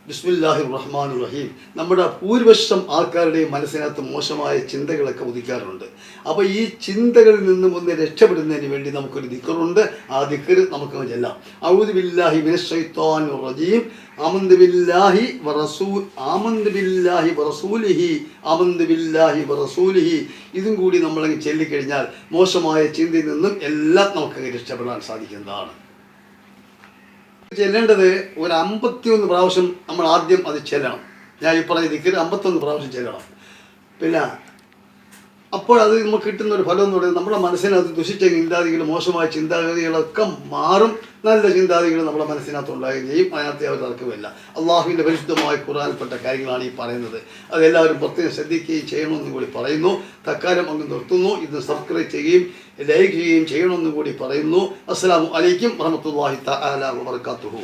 ബിസ്മില്ലാഹിർ റഹ്മാനിർ റഹീം. നമ്മുടെ ഭൂരിപക്ഷം ആൾക്കാരുടെയും മനസ്സിനകത്ത് മോശമായ ചിന്തകളൊക്കെ ഉദിക്കാറുണ്ട്. അപ്പോൾ ഈ ചിന്തകളിൽ നിന്നും ഒന്ന് രക്ഷപ്പെടുന്നതിന് വേണ്ടി നമുക്കൊരു ദിക്റുണ്ട്. ആ ദിക്ർ നമുക്ക് ചെല്ലാം. അഊദു ബില്ലാഹി മിനശ് ശൈത്വാനിർ റജീം. ആമന്തു ബില്ലാഹി വറസൂലിഹി. ഇതും കൂടി നമ്മളങ്ങ് ചൊല്ലിക്കഴിഞ്ഞാൽ മോശമായ ചിന്തയിൽ നിന്നും എല്ലാം നമുക്ക് രക്ഷപ്പെടാൻ സാധിക്കുന്നതാണ്. ചെല്ലേണ്ടത് ഒരു 51 പ്രാവശ്യം നമ്മൾ ആദ്യം അത് ചെല്ലണം. ഞാൻ ഈ പറഞ്ഞ ദിക്ർ 51 പ്രാവശ്യം ചെല്ലണം. പിന്നെ അപ്പോൾ അത് നമുക്ക് കിട്ടുന്ന ഒരു ഫലം എന്ന് പറയുന്നത് നമ്മുടെ മനസ്സിനകത്ത് ദുഷിച്ച ചിന്താഗതികൾ, മോശമായ ചിന്താഗതികളൊക്കെ മാറും. നല്ല ചിന്താഗതികൾ നമ്മുടെ മനസ്സിനകത്ത് ഉണ്ടാകുകയും ചെയ്യും. അതിനകത്ത് അവർ തർക്കമില്ല. അള്ളാഹുവിൻ്റെ പരിശുദ്ധമായ ഖുർആനിൽപ്പെട്ട കാര്യങ്ങളാണ് ഈ പറയുന്നത്. അതെല്ലാവരും പ്രത്യേകം ശ്രദ്ധിക്കുകയും ചെയ്യണമെന്നും കൂടി പറയുന്നു. തൽക്കാലം അങ്ങ് നിർത്തുന്നു. ഇത് സബ്സ്ക്രൈബ് ചെയ്യുകയും ലൈക്ക് ചെയ്യുകയും ചെയ്യണമെന്നും കൂടി പറയുന്നു. അസ്സലാമു അലൈക്കും വറഹ്മത്തുള്ളാഹി തആല വബറകാതുഹു.